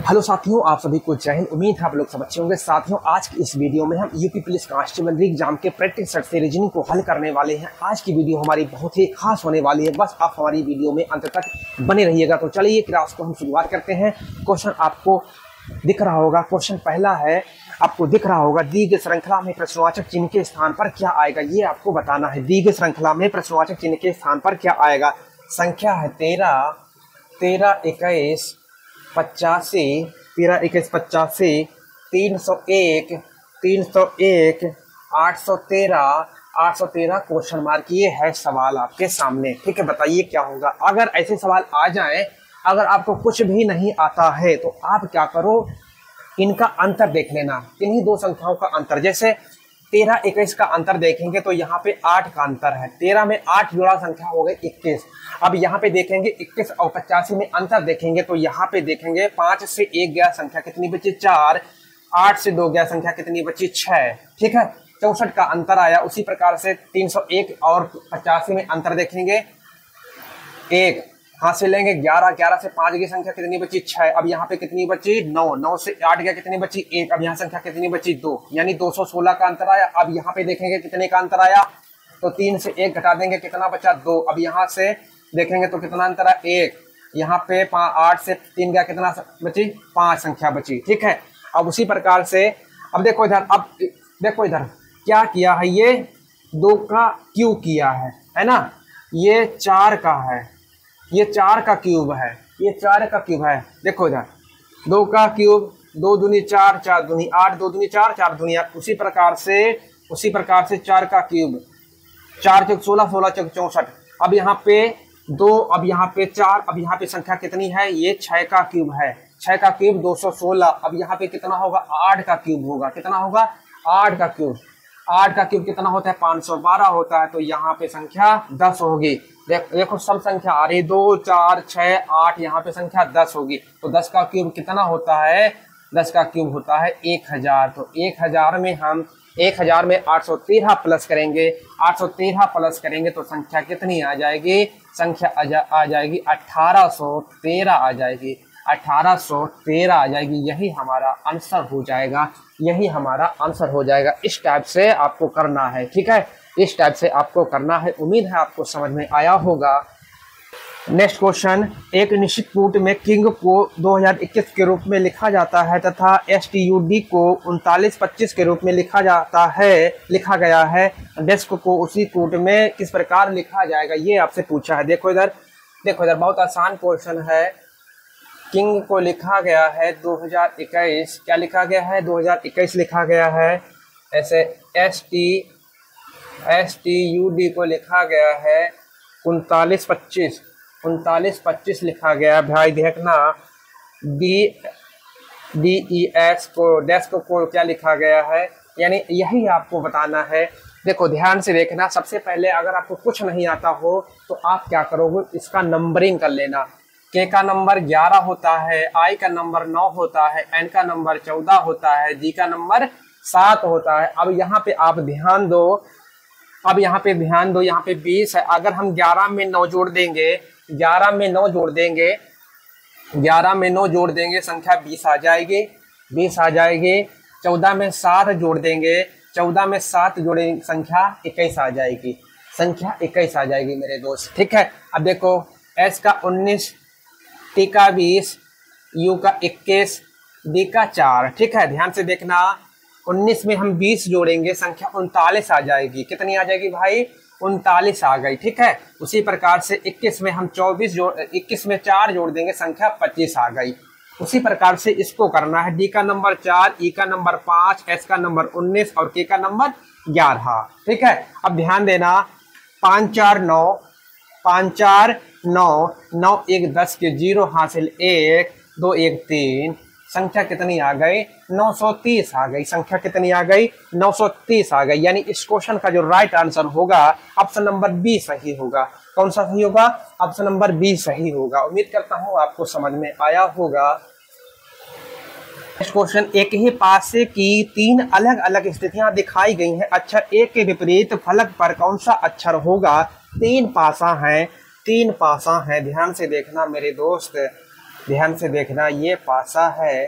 Hello साथियों, आप सभी को जय हिंद। उम्मीद है आप लोग सब अच्छे होंगे। साथियों, आज की इस वीडियो में हम यूपी पुलिस कांस्टेबल एग्जाम के प्रैक्टिस सेट से रीजनिंग को हल करने वाले हैं। आज की वीडियो हमारी बहुत ही खास होने वाली है, बस आप हमारी वीडियो में अंत तक बने रहिएगा। तो चलिए क्लास को हम शुरुआत करते हैं। क्वेश्चन आपको दिख रहा होगा। क्वेश्चन पहला है, आपको दिख रहा होगा, दी गई श्रृंखला में प्रश्नवाचक चिन्ह के स्थान पर क्या आएगा, ये आपको बताना है। दी गई श्रृंखला में प्रश्नवाचक चिन्ह के स्थान पर क्या आएगा। संख्या है 13, 21, 85, 13, 21, 85, 301, 301, 813, 813 क्वेश्चन मार्क। ये है सवाल आपके सामने। ठीक है, बताइए क्या होगा। अगर ऐसे सवाल आ जाएं, अगर आपको कुछ भी नहीं आता है तो आप क्या करो, इनका अंतर देख लेना। इन्हीं दो संख्याओं का अंतर, जैसे 13, 21 का अंतर देखेंगे तो यहाँ पे 8 का अंतर है। 13 में 8 जुड़ा संख्या हो गई 21। अब यहाँ पे देखेंगे 21 और 85 में अंतर देखेंगे तो यहाँ पे देखेंगे 5 से 1 गया संख्या कितनी बची, 4। 8 से 2 गया संख्या कितनी बची, 6। ठीक है, 64 का अंतर आया। उसी प्रकार से 301 और 85 में अंतर देखेंगे, 1 हाथ से लेंगे, 11, 11 से 5 की संख्या कितनी बची, 6। अब यहाँ पे कितनी बची, 9, 9 से 8 गया कितनी बची, 1। अब यहाँ संख्या कितनी बची, 2, यानी 216 का अंतर आया। अब यहाँ पे देखेंगे कितने का अंतर आया, तो 3 से 1 घटा देंगे, कितना बचा, 2। अब यहाँ से देखेंगे तो कितना अंतर है, 1। यहाँ पे 8 से 3 गया, कितना बची, 5 संख्या बची। ठीक है, अब उसी प्रकार से अब देखो इधर, अब देखो इधर क्या किया है, ये 2 का क्यूब किया है ना, ये 4 का है, ये 4 का क्यूब है, ये 4 का क्यूब है। देखो इधर 2 का क्यूब, 2 दूनी 4, 4 दूनी 8, 2 दूनी 4, 4 दूनी 8। उसी प्रकार से 4 का क्यूब, 4 चौक 16, 16 चौक 64। अब यहाँ पे 2, अब यहाँ पे 4, अब यहाँ पे संख्या कितनी है, ये 6 का क्यूब है। 6 का क्यूब 216। अब यहाँ पे कितना होगा, 8 का क्यूब होगा। कितना होगा, 8 का क्यूब। 8 का क्यूब कितना होता है, 512 होता है। तो यहाँ पे संख्या 10 होगी। देखो सब संख्या आ रही, 2, 4, 6, 8, यहाँ पे संख्या 10 होगी। तो 10 का क्यूब कितना होता है, 10 का क्यूब होता है 1000। तो 1000 में हम 1000 में 813 प्लस करेंगे, 813 प्लस करेंगे तो संख्या कितनी आ जाएगी, संख्या आ जाएगी 1813 आ जाएगी, 1813 आ जाएगी। यही हमारा आंसर हो जाएगा, यही हमारा आंसर हो जाएगा। इस टाइप से आपको करना है। ठीक है, इस टाइप से आपको करना है। उम्मीद है आपको समझ में आया होगा। नेक्स्ट क्वेश्चन, एक निश्चित कूट में किंग को 2021 के रूप में लिखा जाता है तथा STUD को 3925 के रूप में लिखा गया है। डेस्क को उसी कूट में किस प्रकार लिखा जाएगा, ये आपसे पूछा है। देखो इधर बहुत आसान क्वेश्चन है। किंग को लिखा गया है 2021, क्या लिखा गया है, 2021 लिखा गया है। ऐसे STUD को लिखा गया है 3925 लिखा गया। भाई देखना, DES को, डेस्क को क्या लिखा गया है, यानी यही आपको बताना है। देखो ध्यान से देखना। सबसे पहले अगर आपको कुछ नहीं आता हो तो आप क्या करोगे, इसका नंबरिंग कर लेना। K का नंबर 11 होता है, I का नंबर 9 होता है, N का नंबर 14 होता है, G का नंबर 7 होता है। अब यहाँ पे आप ध्यान दो, यहाँ पे 20 है। अगर हम 11 में 9 जोड़ देंगे, 11 में 9 जोड़ देंगे संख्या 20 आ जाएगी, 20 आ जाएगी। 14 में 7 जोड़ देंगे, 14 में 7 जोड़ेंगे संख्या 21 आ जाएगी, संख्या 21 आ जाएगी मेरे दोस्त। ठीक है, अब देखो S का 19, T का 20, U का 21, D का 4। ठीक है, ध्यान से देखना। 19 में हम 20 जोड़ेंगे, संख्या 39 आ जाएगी। कितनी आ जाएगी भाई, 39 आ गई। ठीक है, उसी प्रकार से 21 में हम 21 में 4 जोड़ देंगे, संख्या 25 आ गई। उसी प्रकार से इसको करना है। D का नंबर 4, E का नंबर 5, S का नंबर 19 और K का नंबर 11। ठीक है, अब ध्यान देना। 5 4 9, 5 4 9, 9 1 10 के 0 हासिल 1, 2 1 3, संख्या कितनी आ गई, 930 आ गई। संख्या कितनी आ गई, 930 आ गई। यानी इस क्वेश्चन का जो राइट आंसर होगा ऑप्शन नंबर बी सही होगा। कौन सा सही होगा, ऑप्शन नंबर बी सही होगा। उम्मीद करता हूँ आपको समझ में आया होगा। नेक्स्ट क्वेश्चन, एक ही पासे की 3 अलग अलग स्थितियां दिखाई गई हैं। अक्षर एक के विपरीत फलक पर कौन सा अक्षर होगा। 3 पासा है, ध्यान से देखना मेरे दोस्त। ध्यान से देखना, ये पासा है,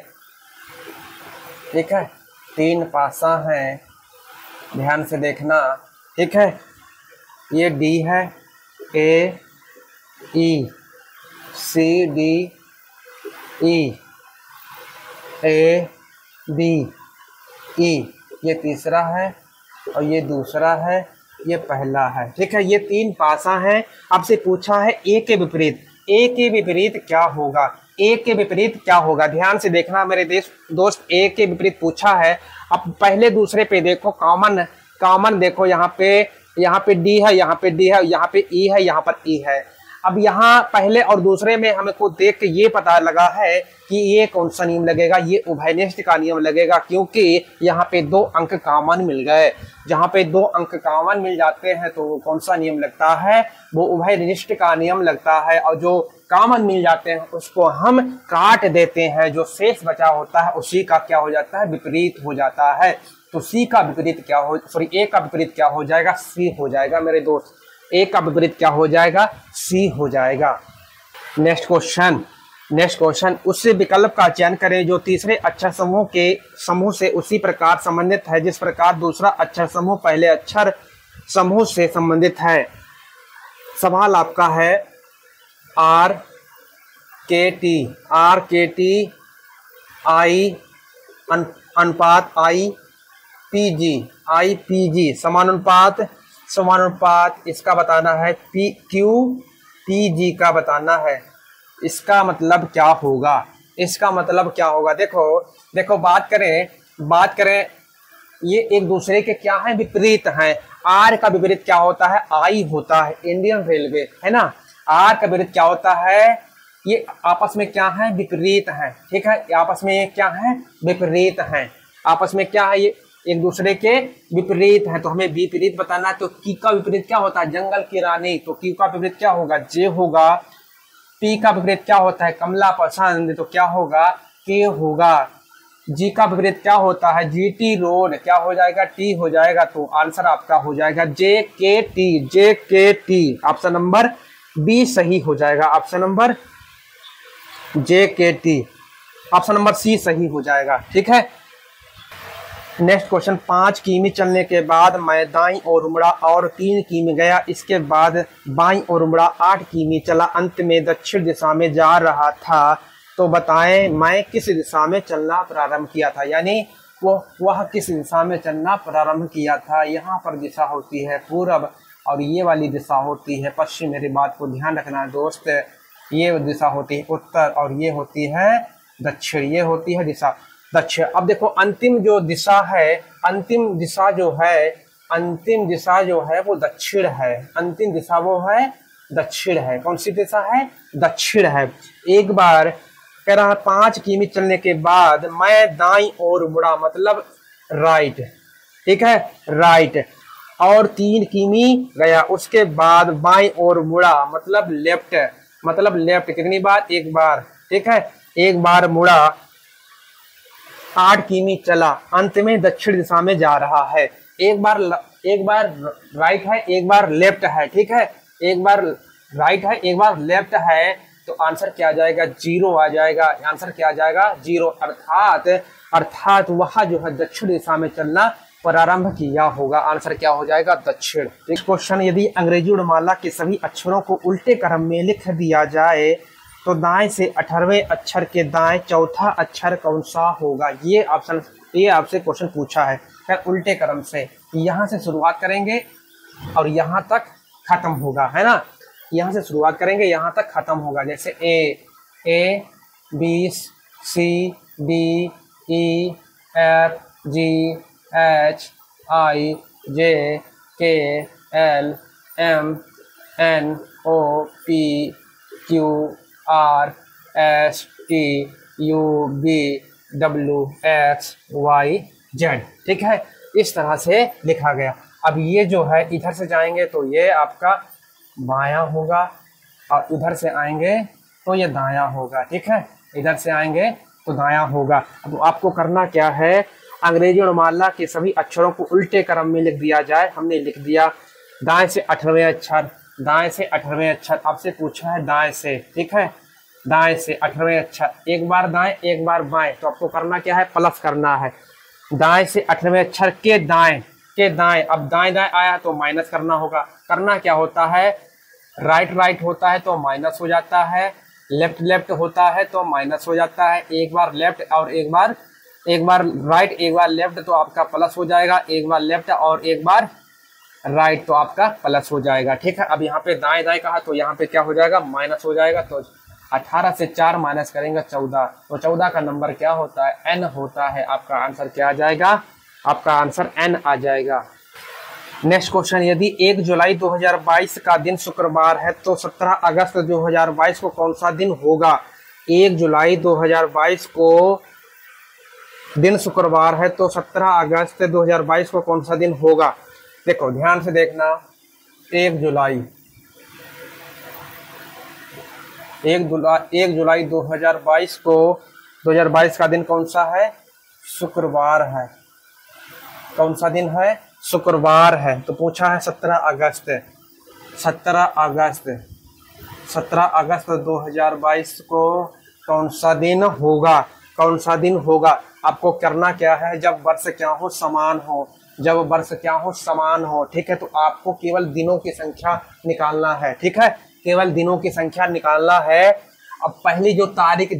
ठीक है, 3 पासा है, ध्यान से देखना, ठीक है। ये डी है, ए ई, सी D E, A B E, ये तीसरा है और ये दूसरा है, ये पहला है, ठीक है। ये 3 पासा हैं। आपसे पूछा है ए के विपरीत, ए के विपरीत क्या होगा, ए के विपरीत क्या होगा। ध्यान से देखना मेरे दोस्त, ए के विपरीत पूछा है। अब पहले दूसरे पे देखो, कॉमन देखो, यहाँ पे डी है, यहाँ पे डी है, यहाँ पे ई है, यहाँ पर ई है। अब यहाँ पहले और दूसरे में हमको देख के ये पता लगा है कि ये कौन सा नियम लगेगा, ये उभयनिष्ठ का नियम लगेगा, क्योंकि यहाँ पे 2 अंक कॉमन मिल गए। जहाँ पे 2 अंक कॉमन मिल जाते हैं तो कौन सा नियम लगता है, वो उभयनिष्ठ का नियम लगता है। और जो कॉमन मिल जाते हैं उसको हम काट देते हैं, जो शेष बचा होता है उसी का क्या हो जाता है, विपरीत हो जाता है। तो सी का विपरीत क्या हो, सॉरी ए का विपरीत क्या हो जाएगा, सी हो जाएगा मेरे दोस्त। ए का विपरीत क्या हो जाएगा, सी हो जाएगा। नेक्स्ट क्वेश्चन, उस विकल्प का चयन करें जो तीसरे अक्षर समूह से उसी प्रकार संबंधित है जिस प्रकार दूसरा अक्षर समूह पहले अक्षर समूह से संबंधित है। सवाल आपका है आर के टी आई अनुपात आई पी जी समानुपात इसका बताना है, पी क्यू पी जी का बताना है। इसका मतलब क्या होगा, देखो बात करें ये एक दूसरे के क्या है, विपरीत हैं। आर का विपरीत क्या होता है, आई होता है, इंडियन रेलवे है ना। आर का विपरीत क्या होता है, ये आपस में क्या है, विपरीत हैं, ठीक है। आपस में ये क्या है, विपरीत हैं, आपस में क्या है, ये एक दूसरे के विपरीत है। तो हमें विपरीत बताना है। तो की का विपरीत क्या होता है, जंगल की रानी, तो क्यू का विपरीत क्या होगा, जे होगा। पी का विपरीत क्या होता है, कमला पसंद, तो क्या होगा, के होगा। जी का विपरीत क्या होता है, जीटी रोड, क्या हो जाएगा, टी हो जाएगा। तो आंसर आपका हो जाएगा जे के टी। ऑप्शन नंबर बी सही हो जाएगा, ऑप्शन नंबर जे के टी। ऑप्शन नंबर सी सही हो जाएगा, ठीक है। नेक्स्ट क्वेश्चन, 5 किमी चलने के बाद मैं दाईं ओर मुड़ा और 3 किमी गया, इसके बाद बाईं ओर मुड़ा 8 किमी चला, अंत में दक्षिण दिशा में जा रहा था, तो बताएं मैं किस दिशा में चलना प्रारंभ किया था। यानी वह किस दिशा में चलना प्रारंभ किया था। यहाँ पर दिशा होती है पूर्व और ये वाली दिशा होती है पश्चिम। मेरी बात को ध्यान रखना दोस्त, ये दिशा होती है उत्तर और ये होती है दक्षिण, ये होती है दिशा दक्षिण। अब देखो अंतिम दिशा जो है वो दक्षिण है, अंतिम दिशा वो है दक्षिण है। कौन सी दिशा है, दक्षिण है। एक बार कह रहा 5 किमी चलने के बाद मैं दाईं ओर मुड़ा, मतलब राइट, ठीक है, राइट, और 3 किमी गया, उसके बाद बाईं ओर मुड़ा, मतलब लेफ्ट। कितनी बार, एक बार, ठीक है, एक बार मुड़ा, 8 किमी चला, अंत में दक्षिण दिशा में जा रहा है। एक बार राइट है, एक बार लेफ्ट है, ठीक है, एक बार राइट है, एक बार लेफ्ट है, तो आंसर क्या आ जाएगा, 0 आ जाएगा। आंसर क्या आ जाएगा, 0। अर्थात वह जो है दक्षिण दिशा में चलना प्रारंभ किया होगा। आंसर क्या हो जाएगा, दक्षिण। नेक्स्ट क्वेश्चन, यदि अंग्रेजी वर्णमाला के सभी अक्षरों को उल्टे क्रम में लिख दिया जाए तो दाएं से 18वें अक्षर के दाएं चौथा अक्षर कौन सा होगा। ये आपसे क्वेश्चन पूछा है फिर उल्टे क्रम से। यहाँ से शुरुआत करेंगे और यहाँ तक खत्म होगा, है ना। यहाँ से शुरुआत करेंगे, यहाँ तक खत्म होगा। जैसे A B C D E F G H I J K L M N O P Q R S T U V W X Y Z, ठीक है। इस तरह से लिखा गया। अब ये जो है इधर से जाएंगे तो ये आपका बायां होगा और इधर से आएंगे तो ये दायां होगा, ठीक है। इधर से आएंगे तो दायां होगा। अब आपको करना क्या है, अंग्रेजी वर्णमाला के सभी अक्षरों को उल्टे क्रम में लिख दिया जाए। हमने लिख दिया दाएं से 18वें अक्षर, दाएं से 18वें अक्षर। आपसे पूछा है दाएं से, ठीक है। दाएं से 18वें अक्षर, एक बार दाएं एक बार बाएं, तो आपको करना क्या है, प्लस करना है। दाएं से 18वें अक्षर के दाएं, अब दाएं दाएं आया तो माइनस करना होगा। करना क्या होता है, राइट राइट होता है तो माइनस हो जाता है, लेफ्ट लेफ्ट होता है तो माइनस हो जाता है। एक बार लेफ्ट और एक बार राइट, एक बार लेफ्ट तो आपका प्लस हो जाएगा, एक बार लेफ्ट और एक बार राइट तो आपका प्लस हो जाएगा। ठीक है, अब यहाँ पे दाएं दाएं कहा तो यहाँ पे क्या हो जाएगा, माइनस हो जाएगा। तो 18 से 4 माइनस करेंगे 14, तो 14 का नंबर क्या होता है, n होता है। आपका आंसर क्या आ जाएगा, आपका आंसर n आ जाएगा। नेक्स्ट क्वेश्चन, यदि 1 जुलाई 2022 का दिन शुक्रवार है तो 17 अगस्त 2022 को कौन सा दिन होगा। 1 जुलाई 2022 को दिन शुक्रवार है तो 17 अगस्त 2022 को कौन सा दिन होगा। देखो ध्यान से देखना, 1 जुलाई 2022 को 2022 का दिन कौन सा है, शुक्रवार है। कौन सा दिन है, शुक्रवार है। तो पूछा है 17 अगस्त 2022 को कौन सा दिन होगा, कौन सा दिन होगा। आपको करना क्या है, जब वर्ष क्या हो समान हो, ठीक है, तो आपको केवल दिनों की संख्या निकालना है। ठीक है, केवल दिनों की संख्या निकालना है। अब पहली जो तारीख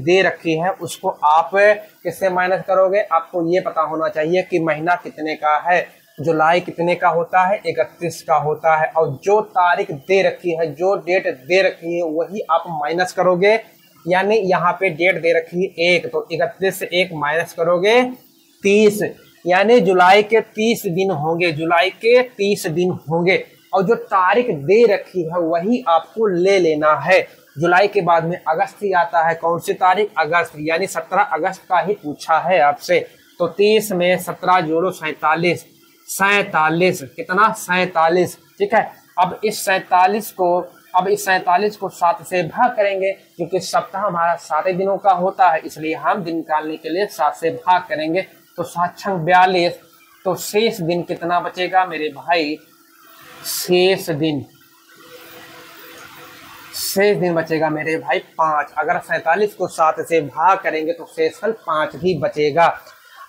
दे रखी है उसको आप किससे माइनस करोगे, आपको ये पता होना चाहिए कि महीना कितने का है। जुलाई कितने का होता है, 31 का होता है। और जो तारीख दे रखी है, जो डेट दे रखी है वही आप माइनस करोगे। यानी यहाँ पे डेट दे रखी है 1, तो 31 से 1 माइनस करोगे 30, यानी जुलाई के 30 दिन होंगे। और जो तारीख दे रखी है वही आपको ले लेना है। जुलाई के बाद में अगस्त ही आता है, कौन सी तारीख, अगस्त, यानी 17 अगस्त का ही पूछा है आपसे। तो 30 में 17 जोड़ो 47, कितना, 47। ठीक है, अब इस 47 को 7 से भाग करेंगे, क्योंकि सप्ताह हमारा 7 दिनों का होता है, इसलिए हम दिन निकालने के लिए 7 से भाग करेंगे। तो 7 छंग 42, तो शेष दिन कितना बचेगा मेरे भाई, शेष दिन बचेगा मेरे भाई 5। अगर 47 को 7 से भाग करेंगे तो शेषफल 5 ही बचेगा।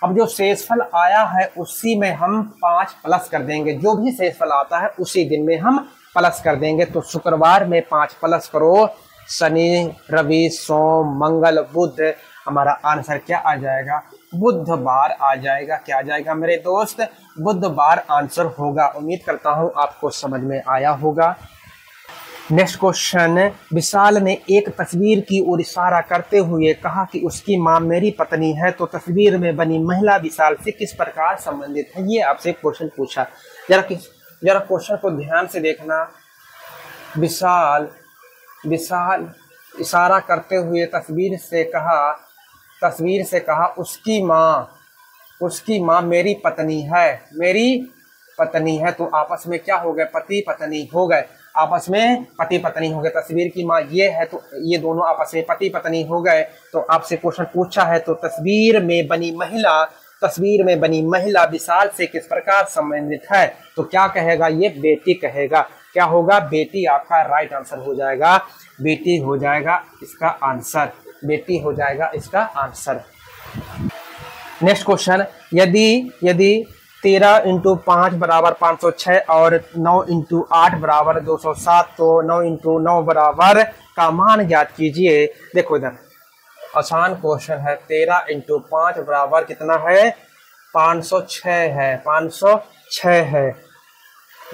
अब जो शेषफल आया है उसी में हम 5 प्लस कर देंगे, जो भी शेषफल आता है उसी दिन में हम प्लस कर देंगे। तो शुक्रवार में 5 प्लस करो, शनि रवि सोम मंगल बुध, हमारा आंसर क्या आ जाएगा, बुधवार आ जाएगा। क्या आ जाएगा मेरे दोस्त, बुधवार आंसर होगा। उम्मीद करता हूं आपको समझ में आया होगा। नेक्स्ट क्वेश्चन, विशाल ने एक तस्वीर की ओर इशारा करते हुए कहा कि उसकी मां मेरी पत्नी है, तो तस्वीर में बनी महिला विशाल से किस प्रकार संबंधित है। ये आपसे क्वेश्चन पूछा, जरा क्वेश्चन को ध्यान से देखना। विशाल इशारा करते हुए तस्वीर से कहा उसकी माँ मेरी पत्नी है, तो आपस में क्या हो गए, पति पत्नी हो गए, तस्वीर की माँ ये है तो ये दोनों आपस में पति पत्नी हो गए। तो आपसे क्वेश्चन पूछा है, तो तस्वीर में बनी महिला विशाल से किस प्रकार संबंधित है, तो क्या कहेगा, ये बेटी कहेगा। क्या होगा, बेटी आपका राइट आंसर हो जाएगा, बेटी हो जाएगा इसका आंसर। नेक्स्ट क्वेश्चन, यदि 13 × 5 बराबर 506 और 9 × 8 बराबर 207, तो 9 × 9 बराबर का मान ज्ञात कीजिए। देखो इधर आसान क्वेश्चन है, 13 × 5 बराबर कितना है, 506 है।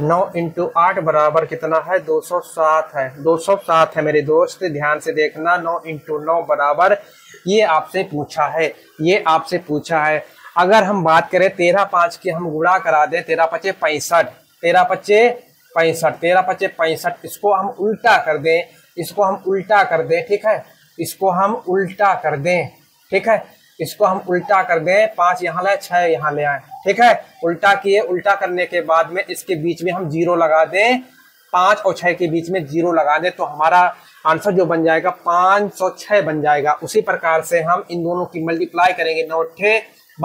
9 × 8 बराबर कितना है, 207 है मेरे दोस्त, ध्यान से देखना। 9 × 9 बराबर, ये आपसे पूछा है। अगर हम बात करें 13 5 की हम गुणा करा दें, 13 5 65, 13 5 65, इसको हम उल्टा कर दें, ठीक है, इसको हम उल्टा कर दें, 5 यहाँ ले 6 यहाँ ले आए, ठीक है। उल्टा करने के बाद में इसके बीच में हम 0 लगा दें, 5 और 6 के बीच में 0 लगा दें, तो हमारा आंसर जो बन जाएगा 506 बन जाएगा। उसी प्रकार से हम इन दोनों की मल्टीप्लाई करेंगे, 9 ×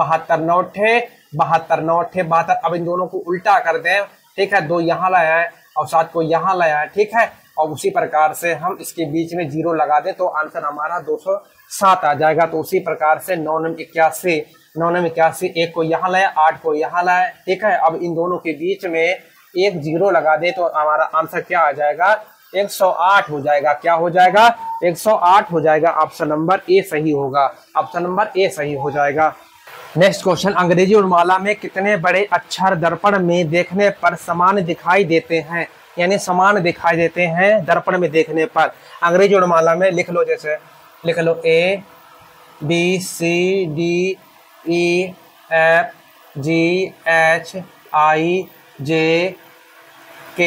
72। अब इन दोनों को उल्टा कर दें, ठीक है, 2 यहाँ लाया है और 7 को यहाँ लाया है, ठीक है। और उसी प्रकार से हम इसके बीच में 0 लगा दें तो आंसर हमारा 207 आ जाएगा। तो उसी प्रकार से 9 9 81, 9 9 81, 1 को यहाँ लाए, 8 को यहाँ लाए, ठीक है। अब इन दोनों के बीच में एक 0 लगा दे तो हमारा आंसर क्या आ जाएगा, 108 हो जाएगा। क्या हो जाएगा, 108 हो जाएगा। ऑप्शन नंबर ए सही होगा, ऑप्शन नंबर ए सही हो जाएगा। नेक्स्ट क्वेश्चन, अंग्रेजी वर्णमाला में कितने बड़े अक्षर दर्पण में देखने पर समान दिखाई देते हैं, यानी समान दिखाई देते हैं दर्पण में देखने पर। अंग्रेजी वर्णमाला में लिख लो, जैसे लिख लो A B C D E F G H I J K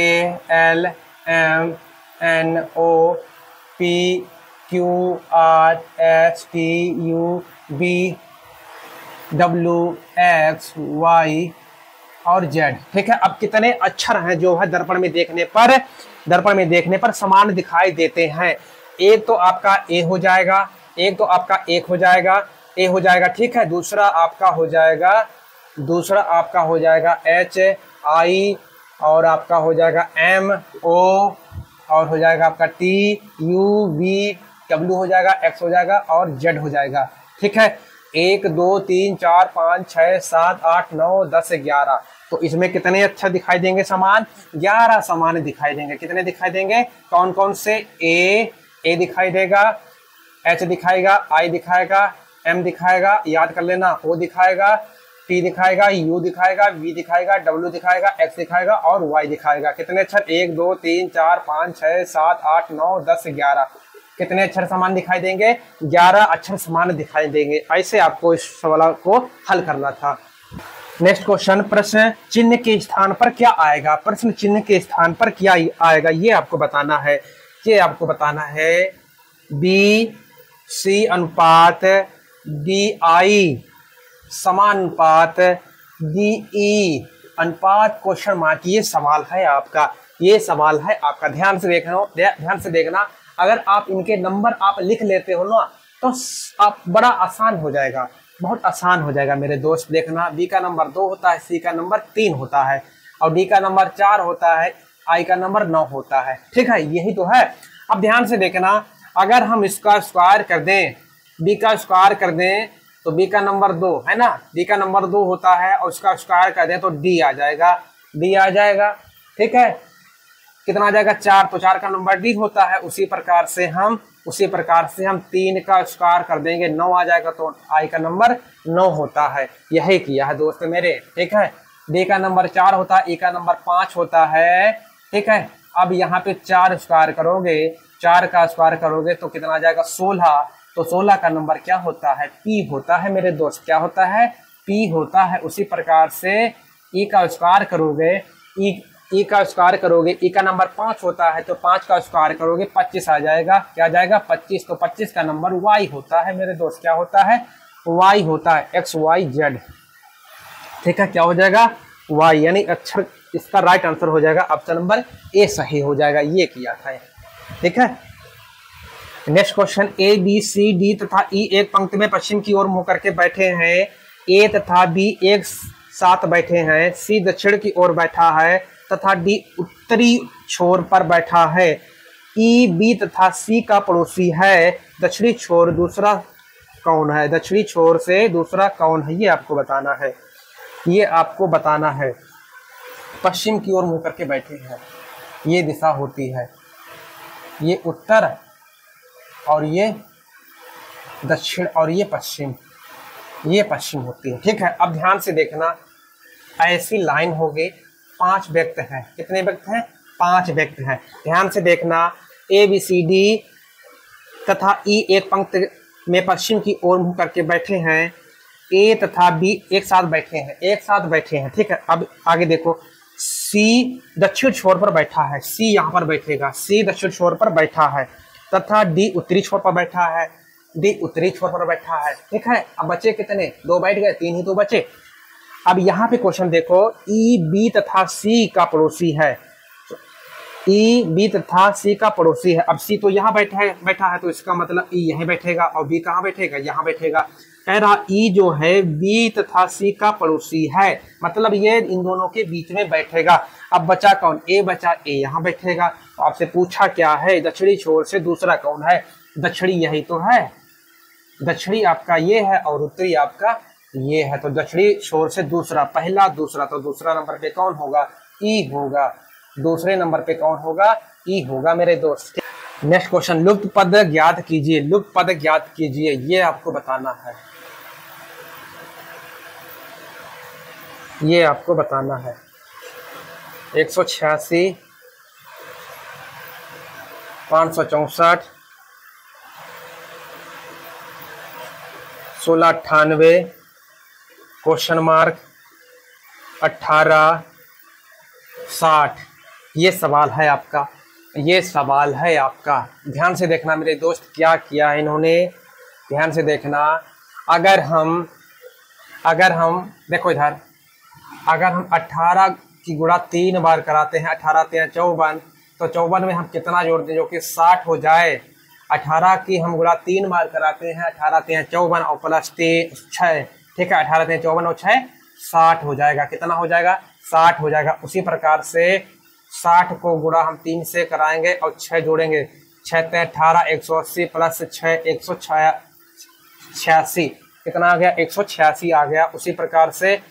L M N O P Q R S T U V W X Y और Z, ठीक है। अब कितने अक्षर हैं जो है दर्पण में देखने पर समान दिखाई देते हैं। एक तो आपका ए हो जाएगा, एक तो आपका एक हो जाएगा, ए हो जाएगा, ठीक है। दूसरा आपका हो जाएगा एच आई, और आपका हो जाएगा एम ओ, और हो जाएगा आपका टी यू वी डब्ल्यू, हो जाएगा एक्स, हो जाएगा और जेड हो जाएगा, ठीक है। 1 2 3 4 5 6 7 8 9 10 11, तो इसमें कितने अक्षर दिखाई देंगे समान, 11 समान दिखाई देंगे। कितने दिखाई देंगे, कौन कौन से, ए दिखाई देगा, एच दिखाएगा, आई दिखाएगा, एम दिखाएगा, याद कर लेना, ओ दिखाएगा, टी दिखाएगा, यू दिखाएगा, वी दिखाएगा, डब्ल्यू दिखाएगा, एक्स दिखाएगा और वाई दिखाएगा। कितने अक्षर, 1 2 3 4 5 6 7 8 9 10 11, कितने अक्षर समान दिखाई देंगे, 11 अक्षर समान दिखाई देंगे। ऐसे आपको इस सवाल को हल करना था। नेक्स्ट क्वेश्चन, प्रश्न चिन्ह के स्थान पर क्या आएगा, प्रश्न चिन्ह के स्थान पर क्या आएगा, ये आपको बताना है। बी सी अनुपात डी आई समानुपात डी ई अनुपात क्वेश्चन मार्क, ये सवाल है आपका। ध्यान से देखना, अगर आप इनके नंबर आप लिख लेते हो ना तो आप बड़ा आसान हो जाएगा, बहुत आसान हो जाएगा मेरे दोस्त। देखना, बी का नंबर 2 होता है, सी का नंबर 3 होता है, और डी का नंबर 4 होता है, आई का नंबर 9 होता है, ठीक है, यही तो है। अब ध्यान से देखना, अगर हम इसका स्क्वायर कर दें, बी का स्क्वायर कर दें तो बी का नंबर 2 है ना, बी का नंबर 2 होता है, और उसका स्क्वायर कर दें तो डी आ जाएगा, ठीक है। कितना आ जाएगा, 4, तो 4 का नंबर डी होता है। उसी प्रकार से हम 3 का स्क्वायर कर देंगे, 9 आ जाएगा, तो आई का नंबर 9 होता है। यही किया है दोस्त मेरे, ठीक है। डी का नंबर 4 होता है, ई का नंबर 5 होता है, ठीक है। अब यहाँ पे 4 स्क्वायर करोगे, 4 का स्क्वायर करोगे तो कितना आ जाएगा, 16, तो 16 का नंबर क्या होता है, पी होता है मेरे दोस्त, क्या होता है, पी होता है। उसी प्रकार से ई का स्क्वायर करोगे, ई का स्क्वायर करोगे, ई का नंबर 5 होता है, तो 5 का स्क्वायर करोगे 25 आ जाएगा, क्या आ जाएगा, 25, तो 25 का नंबर वाई होता है मेरे दोस्त, क्या होता है, वाई होता है, एक्स वाई जेड, ठीक है। क्या हो जाएगा, वाई, यानी अक्षर इसका राइट आंसर हो जाएगा, ऑप्शन नंबर ए सही हो जाएगा, ये किया था, ठीक है। Next question, A B C D तथा ई एक पंक्ति में पश्चिम की ओर मुंह करके बैठे हैं, ए तथा बी एक साथ बैठे हैं, सी दक्षिण की ओर बैठा है तथा डी उत्तरी छोर पर बैठा है, ई बी तथा सी का पड़ोसी है, दक्षिणी छोर दूसरा कौन है, दक्षिणी छोर से दूसरा कौन है, ये आपको बताना है। पश्चिम की ओर मुंह करके बैठे हैं, ये दिशा होती है, ये उत्तर और ये दक्षिण और ये पश्चिम होती है, ठीक है। अब ध्यान से देखना, ऐसी लाइन होगी, 5 व्यक्ति हैं, कितने व्यक्ति हैं, 5 व्यक्ति हैं। ध्यान से देखना, ए बी सी डी तथा ई एक पंक्ति में पश्चिम की ओर मुंह करके बैठे हैं, ए तथा बी एक साथ बैठे हैं, ठीक है। अब आगे देखो, सी दक्षिण छोर पर बैठा है, सी यहाँ पर बैठेगा, सी दक्षिण छोर पर बैठा है, तथा डी उत्तरी छोर पर बैठा है, ठीक है। अब बचे कितने, 2 बैठ गए, 3 ही तो बचे। अब यहाँ पे क्वेश्चन देखो, ई बी तथा सी का पड़ोसी है, ई बी तथा सी का पड़ोसी है। अब सी तो यहाँ बैठा है, तो इसका मतलब ई यहीं बैठेगा, और बी कहाँ बैठेगा, यहाँ बैठेगा। कह रहा ई जो है बी तथा सी का पड़ोसी है, मतलब ये इन दोनों के बीच में बैठेगा। अब बचा कौन, ए बचा, ए यहाँ बैठेगा। तो आपसे पूछा क्या है, दक्षिणी छोर से दूसरा कौन है, दक्षिणी यही तो है, दक्षिणी आपका ये है और उत्तरी आपका ये है। तो दक्षिणी छोर से दूसरा, पहला दूसरा, तो दूसरा नंबर पे कौन होगा, ई होगा। दूसरे नंबर पे कौन होगा, ई होगा मेरे दोस्त। नेक्स्ट क्वेश्चन, लुप्त पद ज्ञात कीजिए, लुप्त पद ज्ञात कीजिए, ये आपको बताना है, ये आपको बताना है। 186, 564, 1698, क्वेश्चन मार्क 18, 60, ये सवाल है आपका, ये सवाल है आपका। ध्यान से देखना मेरे दोस्त, क्या किया है इन्होंने, ध्यान से देखना। अगर हम देखो इधर, अगर हम 18 की गुणा 3 बार कराते हैं, 18 3 54, तो 54 में हम कितना जोड़ दें जो कि 60 हो जाए। 18 की हम गुणा 3 बार कराते हैं, 18 3 54 और प्लस 6, ठीक है, 18 3 54 और 6 60 हो जाएगा। कितना हो जाएगा, 60 हो जाएगा। उसी प्रकार से 60 को गुणा हम 3 से कराएंगे और 6 जोड़ेंगे, 6 3 18, 180 प्लस 6 186, कितना आ गया, 186 आ गया। उसी प्रकार से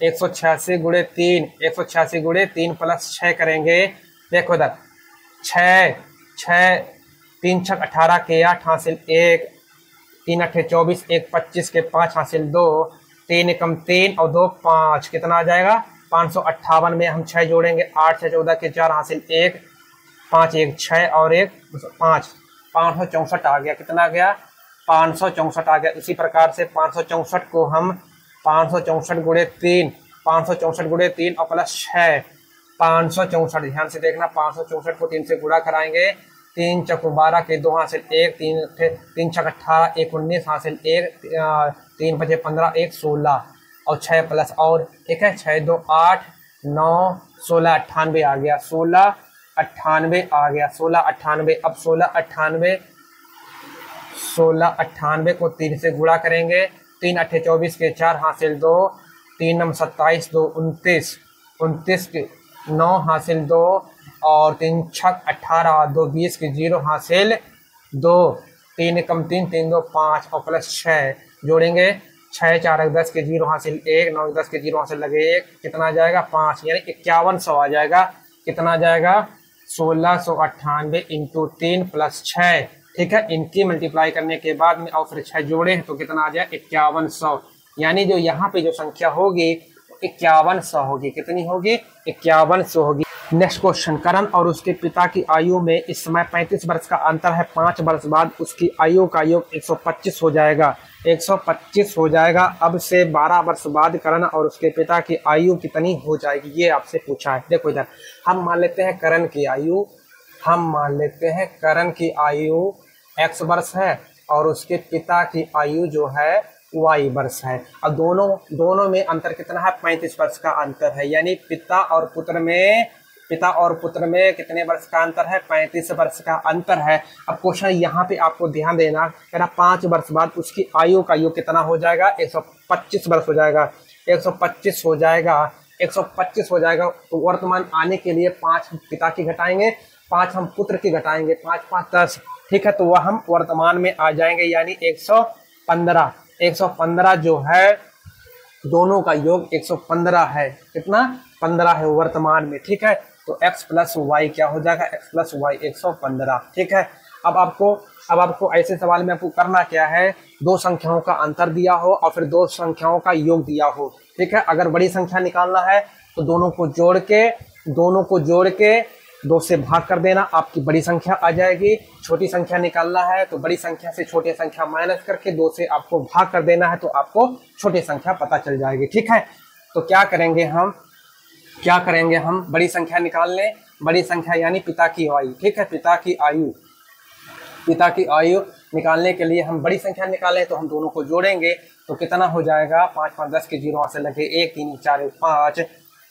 186 गुणे 3, 186 गुणे 3 प्लस 6 करेंगे। देखो इधर 6 6 3 6 18 के 8 हासिल 1, 3 8 24, 1 25 के 5 हासिल 2, 3 कम 3 और 2 5, कितना आ जाएगा 558 में हम 6 जोड़ेंगे, 8 6 14 के 4 हासिल 1, 5 1 6 और 1 5, 564 आ गया। कितना आ गया, 564 आ गया। इसी प्रकार से 564 को हम 564 गुणे 3, 564 गुणे 3 और प्लस 6, 564, ध्यान से देखना, 564 को 3 से गुणा कराएंगे, 3 चौक 12 के 2 हासिल 1, 3 छक 18, 1 19 हासिल 1, 3 बचे 15, 1 16 और 6 प्लस और, ठीक है, 6 2 8 9 16 98 आ गया, 16 98 आ गया, 16 98। अब 16 98 को 3 से गुणा करेंगे, 3 8 24 के 4 हासिल 2, 3 9 27 2 29, 29 के 9 हासिल 2 और 3 छक 18, 2 20 के 0 हासिल 2, 3 कम 3 3 2 5 और प्लस 6 जोड़ेंगे, 6 4 10 के 0 हासिल 1, 9 10 के 0 हासिल लगे 1, कितना आ जाएगा 5, यानी 5100 आ जाएगा। कितना आ जाएगा, 1698 इंटू 3 प्लस 6, ठीक है। इनकी मल्टीप्लाई करने के बाद में और फिर 6 जोड़े हैं तो कितना आ जाए 5100, यानी जो यहाँ पे जो संख्या होगी 5100 होगी। कितनी होगी, 5100 होगी। नेक्स्ट क्वेश्चन, करण और उसके पिता की आयु में इस समय 35 वर्ष का अंतर है। 5 वर्ष बाद उसकी आयु का योग 125 हो जाएगा, 125 हो जाएगा। अब से 12 वर्ष बाद करण और उसके पिता की आयु कितनी हो जाएगी, ये आपसे पूछा है। देखो इधर हम मान लेते हैं करण की आयु, हम मान लेते हैं करण की आयु x वर्ष है और उसके पिता की आयु जो है y वर्ष है। अब दोनों में अंतर कितना है, 35 वर्ष का अंतर है, यानी पिता और पुत्र में कितने वर्ष का अंतर है, 35 वर्ष का अंतर है। अब क्वेश्चन यहाँ पे आपको ध्यान देना, कह रहा 5 वर्ष बाद उसकी आयु का योग कितना हो जाएगा, 125 वर्ष हो जाएगा, 125 हो जाएगा, 125 हो जाएगा। तो वर्तमान आने के लिए 5 पिता की घटाएंगे, 5 हम पुत्र की घटाएंगे, 5 5 10, ठीक है। तो वह हम वर्तमान में आ जाएंगे, यानी 115 जो है दोनों का योग 115 है। कितना, 15 है वर्तमान में, ठीक है। तो x प्लस वाई क्या हो जाएगा, x प्लस वाई 115, ठीक है। अब आपको ऐसे सवाल में आपको करना क्या है, दो संख्याओं का अंतर दिया हो और फिर दो संख्याओं का योग दिया हो, ठीक है। अगर बड़ी संख्या निकालना है तो दोनों को जोड़ के 2 से भाग कर देना, आपकी बड़ी संख्या आ जाएगी। छोटी संख्या निकालना है तो बड़ी संख्या से छोटी संख्या माइनस करके 2 से आपको भाग कर देना है, तो आपको छोटी संख्या पता चल जाएगी, ठीक है। तो क्या करेंगे हम बड़ी संख्या निकाल लें, बड़ी संख्या यानी पिता की आयु, ठीक है। पिता की आयु निकालने के लिए हम बड़ी संख्या निकालें तो हम दोनों को जोड़ेंगे, तो कितना हो जाएगा, 5 5 10 के 0 से लगे 1 3 4 5,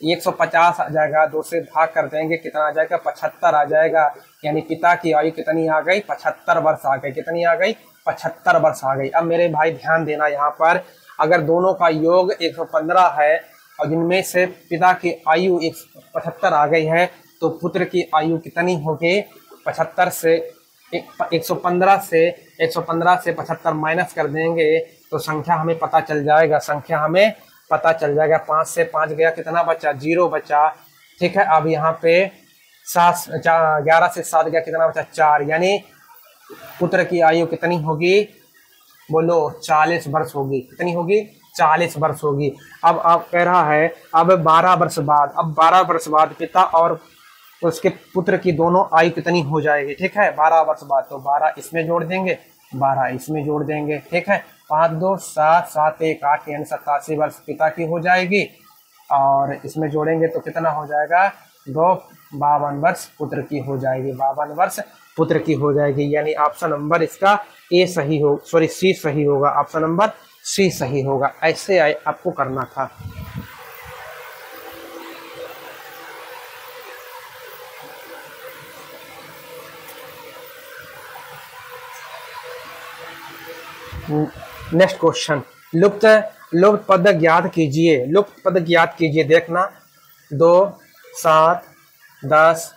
150 आ जाएगा। 2 से भाग कर देंगे, कितना आ जाएगा, 75 आ जाएगा। यानी पिता की आयु कितनी आ गई, 75 वर्ष आ गई। कितनी आ गई, 75 वर्ष आ गई। अब मेरे भाई ध्यान देना, यहाँ पर अगर दोनों का योग 115 है और जिनमें से पिता की आयु 75 आ गई है, तो पुत्र की आयु कितनी होगी? 75 से 115 से 75 माइनस कर देंगे तो संख्या हमें पता चल जाएगा। 5 से 5 गया, कितना बचा? 0 बचा। ठीक है, अब यहाँ पे 11 से 7 गया, कितना बचा? 4। यानी पुत्र की आयु कितनी होगी? बोलो, 40 वर्ष होगी। कितनी होगी? 40 वर्ष होगी। अब आप कह रहा है अब 12 वर्ष बाद पिता और उसके पुत्र की दोनों आयु कितनी हो जाएगी? ठीक है, 12 वर्ष बाद, तो 12 इसमें जोड़ देंगे, 12 इसमें जोड़ देंगे। ठीक है, 5 2 7 7 1 8 यानी 87 वर्ष पिता की हो जाएगी, और इसमें जोड़ेंगे तो कितना हो जाएगा? 2 52 वर्ष पुत्र की हो जाएगी। 52 वर्ष पुत्र की हो जाएगी। यानी ऑप्शन नंबर इसका सी सही होगा। ऑप्शन नंबर सी सही होगा। ऐसे आपको करना था। नेक्स्ट क्वेश्चन, लुप्त पद ज्ञात कीजिए। देखना, 2 7 10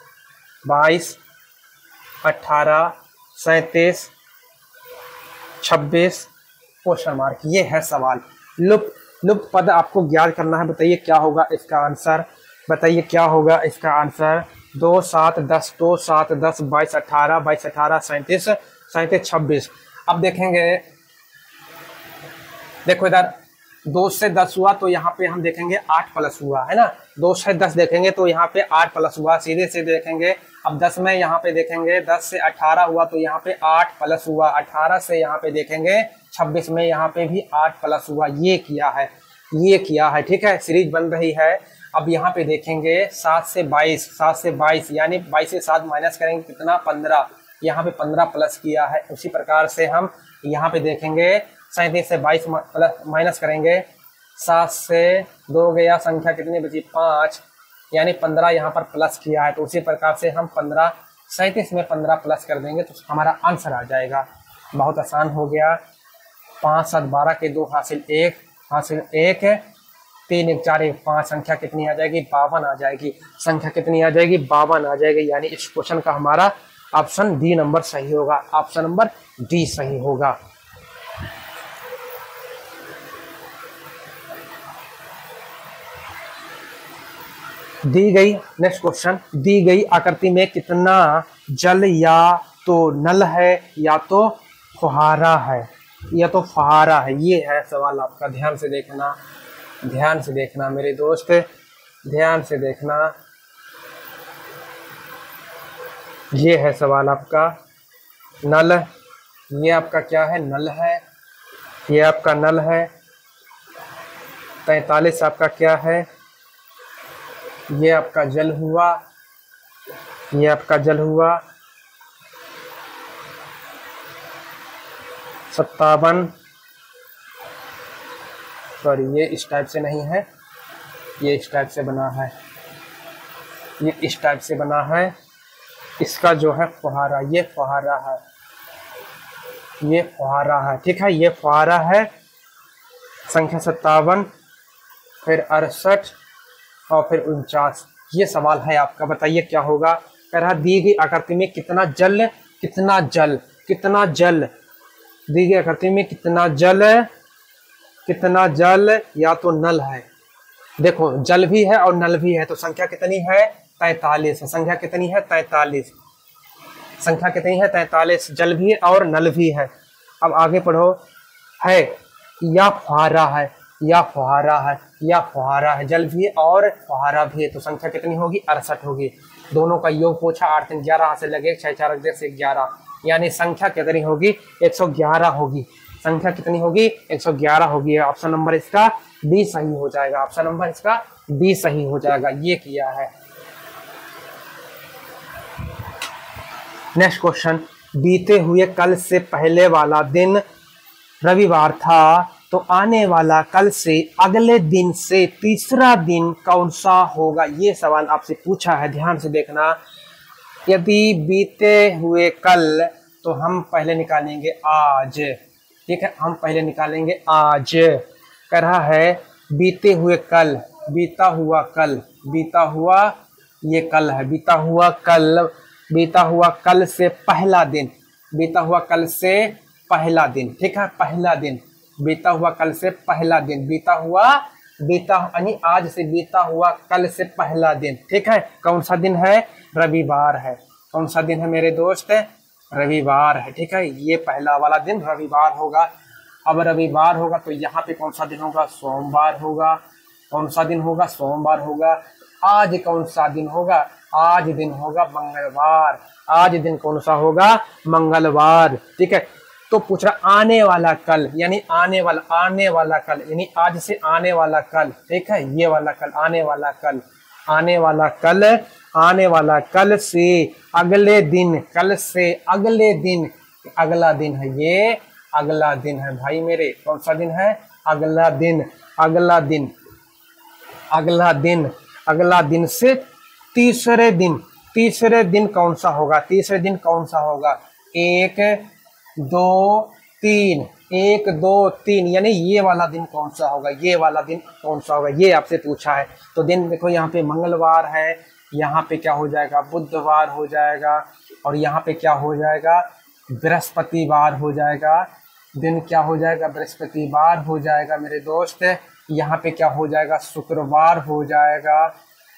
22 18 37 26 क्वेश्चन मार्क, ये है सवाल। लुप्त पद आपको ज्ञात करना है। बताइए क्या होगा इसका आंसर? 2 7 10 2 7 10 22 18 22 18 37 37 26। अब देखेंगे, देखो इधर 2 से 10 हुआ तो यहाँ पे हम देखेंगे 8 प्लस हुआ है ना। 2 से 10 देखेंगे तो यहाँ पे 8 प्लस हुआ, सीधे से देखेंगे। अब 10 में यहाँ पे देखेंगे 10 से 18 हुआ तो यहाँ पे 8 प्लस हुआ। 18 से यहाँ पे देखेंगे 26 में यहाँ पे भी 8 प्लस हुआ। ये किया है। ठीक है, सीरीज बन रही है। अब यहाँ पे देखेंगे 7 से 22 यानी 22 से 7 माइनस करेंगे, कितना? 15। यहाँ पे 15 प्लस किया है। उसी प्रकार से हम यहाँ पे देखेंगे 37 से 22 माइनस करेंगे, 7 से 2 गया, संख्या कितनी बची? 5, यानी 15 यहाँ पर प्लस किया है। तो उसी प्रकार से हम 37 में 15 प्लस कर देंगे तो हमारा आंसर आ जाएगा। बहुत आसान हो गया। 5 7 12 के 2 हासिल 1 3 1 4 1 5, संख्या कितनी आ जाएगी? 52 आ जाएगी। संख्या कितनी आ जाएगी? 52 आ जाएगी। यानी इस क्वेश्चन का हमारा ऑप्शन डी नंबर सही होगा। ऑप्शन नंबर डी सही होगा। दी गई नेक्स्ट क्वेश्चन, दी गई आकृति में कितना जल या तो नल है या तो फुहारा है? ये है सवाल आपका। ध्यान से देखना मेरे दोस्त, ध्यान से देखना। ये है सवाल आपका। नल, ये आपका क्या है? नल है। ये आपका नल है। 43 आपका क्या है? ये आपका जल हुआ। 57, सॉरी ये इस टाइप से नहीं है, ये इस टाइप से बना है। इसका जो है फुहारा, ये फुहारा है। ठीक है, ये फुहारा है। संख्या 57, फिर 68 और फिर 49। ये सवाल है आपका। बताइए क्या होगा? कह रहा दी गई आकृति में कितना जल दी गई आकृति में कितना जल या तो नल है। देखो जल भी है और नल भी है, तो संख्या कितनी है? 43। संख्या कितनी है? 43। जल भी है और नल भी है। अब आगे पढ़ो। है या फुहारा है, जल भी है और फुहारा भी है, तो संख्या कितनी होगी? 68 होगी। दोनों का योग पूछा, 8 3 11 हाथ से लगे, 6 4 से 11, यानी संख्या कितनी होगी? 111 होगी। संख्या कितनी होगी? 111 होगी। ऑप्शन नंबर इसका डी सही हो जाएगा। ऑप्शन नंबर इसका डी सही हो जाएगा। ये किया है। नेक्स्ट क्वेश्चन, बीते हुए कल से पहले वाला दिन रविवार था, तो आने वाला कल से अगले दिन से तीसरा दिन कौन सा होगा? ये सवाल आपसे पूछा है। ध्यान से देखना। यदि बीते हुए कल तो हम पहले निकालेंगे आज। ठीक है, हम पहले निकालेंगे आज। कह रहा है बीते हुए कल, बीता हुआ कल, बीता हुआ ये कल है, बीता हुआ कल, बीता हुआ कल से पहला दिन, बीता हुआ कल से पहला दिन। ठीक है, पहला दिन, बीता हुआ कल से पहला दिन, बीता हुआ, बीता यानी आज से बीता हुआ कल से पहला दिन। ठीक है, कौन सा दिन है? रविवार है। कौन सा दिन है मेरे दोस्त? रविवार है। ठीक है, ये पहला वाला दिन रविवार होगा। अब रविवार होगा तो यहाँ पे कौन सा दिन होगा? सोमवार होगा। कौन सा दिन होगा? सोमवार होगा। आज कौन सा दिन होगा? आज दिन होगा मंगलवार। आज दिन कौन सा होगा? मंगलवार। ठीक है, तो पूछ रहा आने वाला कल, यानी आने वाला कल, यानी आज से आने वाला कल। ठीक है, ये वाला कल, आने वाला कल, आने वाला कल, आने वाला कल से अगले दिन, कल से अगले दिन, अगला दिन है ये, अगला दिन है भाई मेरे। कौन सा दिन है? अगला दिन, अगला दिन, अगला दिन, अगला दिन से तीसरे दिन। तीसरे दिन कौन सा होगा? तीसरे दिन कौन सा होगा? 1 2 3, 1 2 3, यानी ये वाला दिन कौन सा होगा? ये वाला दिन कौन सा होगा? ये आपसे पूछा है। तो दिन देखो, यहाँ पे मंगलवार है, यहाँ पे क्या हो जाएगा? बुधवार हो जाएगा, और यहाँ पे क्या हो जाएगा? बृहस्पतिवार हो जाएगा। दिन क्या हो जाएगा? बृहस्पतिवार हो जाएगा मेरे दोस्त। यहाँ पे क्या हो जाएगा? शुक्रवार हो जाएगा।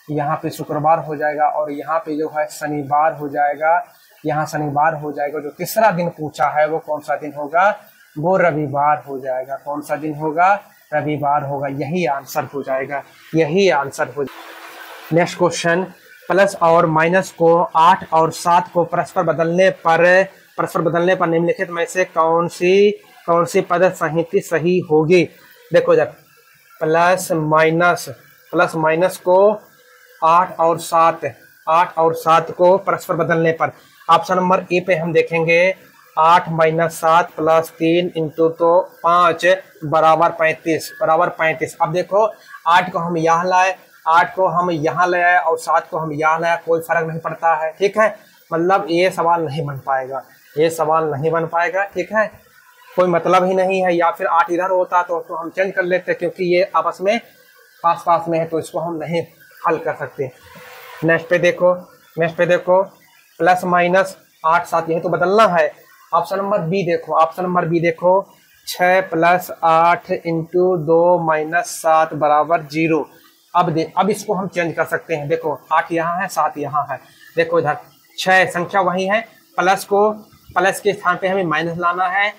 यहाँ पे शुक्रवार हो जाएगा, और यहाँ पे जो है शनिवार हो जाएगा। यहाँ शनिवार हो जाएगा। जो तीसरा दिन पूछा है वो कौन सा दिन होगा? वो रविवार हो जाएगा। कौन सा दिन होगा? रविवार होगा। यही आंसर हो जाएगा, यही आंसर हो जाएगा। नेक्स्ट क्वेश्चन, प्लस और माइनस को 8 और 7 को परस्पर बदलने पर निम्नलिखित में से कौन सी पद संहिता सही होगी? देखो जब प्लस माइनस को 8 और 7 को परस्पर बदलने पर, ऑप्शन नंबर ए पे हम देखेंगे 8 - 7 + 3 × तो 5 बराबर 35। अब देखो 8 को हम यहाँ लाए, 8 को हम यहाँ ले आए और 7 को हम यहाँ लाए, कोई फर्क नहीं पड़ता है। ठीक है, मतलब ये सवाल नहीं बन पाएगा, ये सवाल नहीं बन पाएगा। ठीक है, कोई मतलब ही नहीं है। या फिर 8 इधर होता तो हम चेंज कर लेते, क्योंकि ये आपस में पास में है, तो इसको हम नहीं हल कर सकते। नेक्स्ट पे देखो, प्लस माइनस 8 7 यही तो बदलना है। ऑप्शन नंबर बी देखो 6 + 8 × 2 - 7 बराबर 0। अब इसको हम चेंज कर सकते हैं। देखो 8 यहाँ है, 7 यहाँ है। देखो इधर 6 संख्या वही है, प्लस के स्थान पे हमें माइनस लाना है।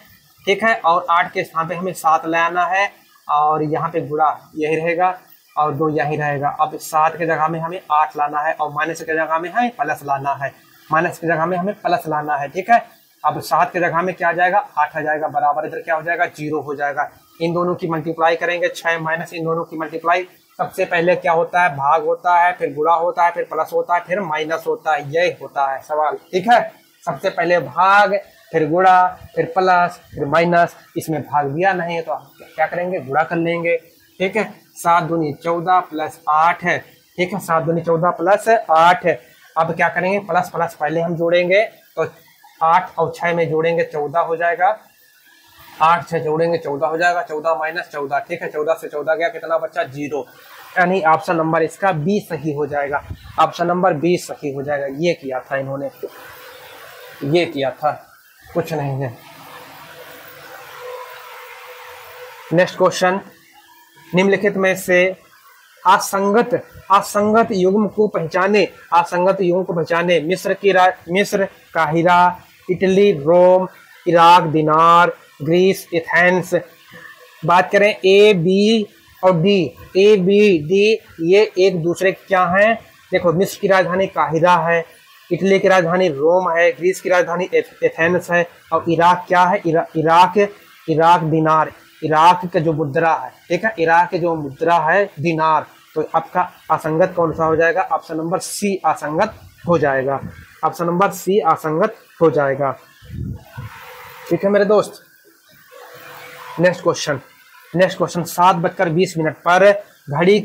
ठीक है, और 8 के स्थान पे हमें 7 लाना है, और यहाँ पे गुणा यही रहेगा और 2 यही रहेगा। अब 7 के जगह में हमें 8 लाना है, और माइनस के जगह में हमें प्लस लाना है, माइनस की जगह में हमें प्लस लाना है। ठीक है, अब 7 की जगह में क्या आ जाएगा? 8 आ जाएगा, बराबर इधर क्या हो जाएगा? 0 हो जाएगा। इन दोनों की मल्टीप्लाई करेंगे, 6 माइनस इन दोनों की मल्टीप्लाई। सबसे पहले क्या होता है? भाग होता है, फिर गुणा होता है, फिर प्लस होता है, फिर माइनस होता है। यही होता है सवाल। ठीक है, सबसे पहले भाग, फिर गुणा, फिर प्लस, फिर माइनस। इसमें भाग दिया नहीं है तो हम क्या करेंगे? गुणा कर लेंगे। ठीक है, 7 दूनी 14 + 8 है। ठीक है, 7 दूनी 14 + 8 है। अब क्या करेंगे? प्लस पहले हम जोड़ेंगे, तो 8 और 6 में जोड़ेंगे 14 हो जाएगा। 8 6 जोड़ेंगे 14 हो जाएगा। 14 - 14। ठीक है, 14 से 14 गया, कितना बचा? 0। यानी ऑप्शन नंबर इसका बी सही हो जाएगा। ऑप्शन नंबर बी सही हो जाएगा। ये किया था इन्होंने, ये किया था, कुछ नहीं है। नेक्स्ट क्वेश्चन, निम्नलिखित में से असंगत युग्म को पहचाने। मिस्र, काहिरा, इटली, रोम, इराक, दिनार, ग्रीस, एथेंस। बात करें ए बी और डी, ए बी डी ये एक दूसरे क्या हैं? देखो मिस्र की राजधानी काहिरा है, इटली की राजधानी रोम है, ग्रीस की राजधानी एथेंस है, और इराक क्या है? इराक दिनार, इराक का जो मुद्रा है। ठीक है, इराक के जो मुद्रा है दिनार। तो आपका असंगत कौन सा हो जाएगा? ऑप्शन नंबर सी असंगत हो जाएगा। ऑप्शन नंबर सी असंगत हो जाएगा। ठीक है मेरे दोस्त, नेक्स्ट क्वेश्चन 7:20 पर घड़ी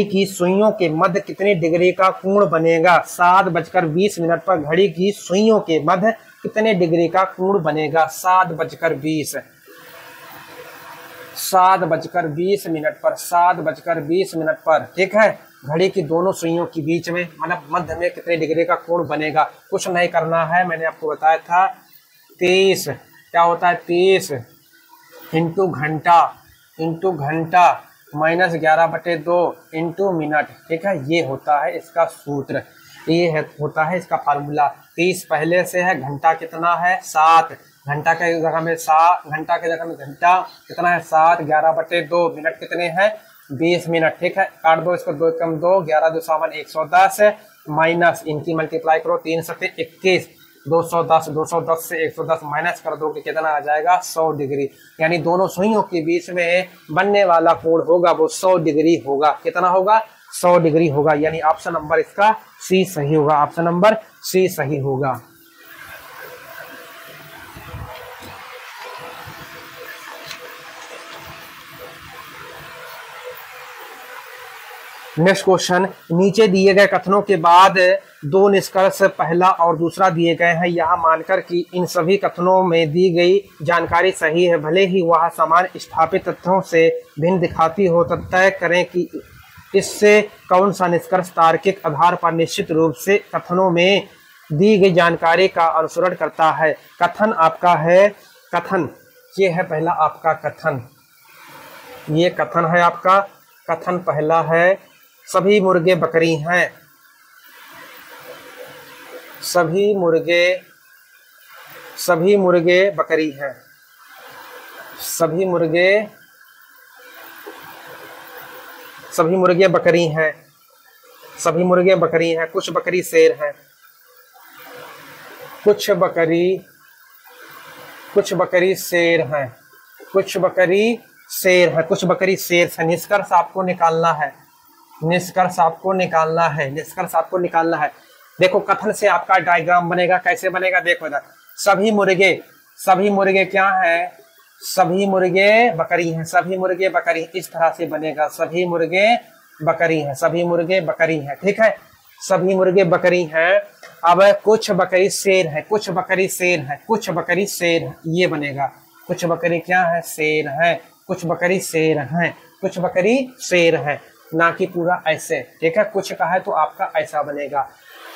की सुइयों के मध्य कितने डिग्री का कोण बनेगा? 7:20 पर घड़ी की सुइयों के मध्य कितने डिग्री का कोण बनेगा? 7:20, 7:20 पर, 7:20 पर, ठीक है। घड़ी की दोनों सुइयों के बीच में मतलब मध्य में कितने डिग्री का कोण बनेगा? कुछ नहीं करना है, मैंने आपको बताया था 30, क्या होता है 30 इंटू घंटा -11/2 इंटू मिनट, ठीक है। ये होता है इसका सूत्र, ये है होता है इसका फार्मूला। 30 पहले से है, घंटा कितना है 7, घंटा के जगह में 7, घंटा के जगह में घंटा कितना है 7, 11/2, मिनट कितने हैं 20 मिनट, ठीक है। काट दो इसको, 2 कम 2, 11 2 110 माइनस इनकी मल्टीप्लाई करो, 3 7 21, 210, 210 से 110 माइनस कर दो कि कितना आ जाएगा 100 डिग्री। यानी दोनों सुइयों के बीच में बनने वाला कोण होगा वो 100 डिग्री होगा। कितना होगा? 100 डिग्री होगा। यानी ऑप्शन नंबर इसका सी सही होगा, ऑप्शन नंबर सी सही होगा। नेक्स्ट क्वेश्चन, नीचे दिए गए कथनों के बाद दो निष्कर्ष पहला और दूसरा दिए गए हैं। यह मानकर कि इन सभी कथनों में दी गई जानकारी सही है, भले ही वह समान स्थापित तथ्यों से भिन्न दिखाती हो, तब तय करें कि इससे कौन सा निष्कर्ष तार्किक आधार पर निश्चित रूप से कथनों में दी गई जानकारी का अनुसरण करता है। कथन आपका है, कथन ये है पहला आपका कथन, ये कथन है आपका। कथन पहला है सभी मुर्गे बकरी हैं, सभी मुर्गे बकरी हैं, सभी मुर्गे बकरी हैं, सभी मुर्गे बकरी हैं, कुछ बकरी शेर हैं, कुछ बकरी शेर हैं, कुछ बकरी शेर है, कुछ बकरी शेर है। निष्कर्ष आपको निकालना है, निष्कर्ष आपको निकालना है, निष्कर्ष आपको निकालना है। देखो कथन से आपका डायग्राम बनेगा, कैसे बनेगा देखो इधर। सभी मुर्गे क्या है? सभी मुर्गे बकरी हैं, सभी मुर्गे बकरी, इस तरह से बनेगा। सभी मुर्गे बकरी हैं, सभी मुर्गे बकरी हैं, ठीक है। सभी मुर्गे बकरी हैं। अब कुछ बकरी शेर है, कुछ बकरी शेर है, कुछ बकरी शेर है, ये बनेगा। कुछ बकरी क्या है? शेर है, कुछ बकरी शेर हैं, कुछ बकरी शेर है, ना कि पूरा ऐसे, ठीक है। कुछ का है तो आपका ऐसा बनेगा।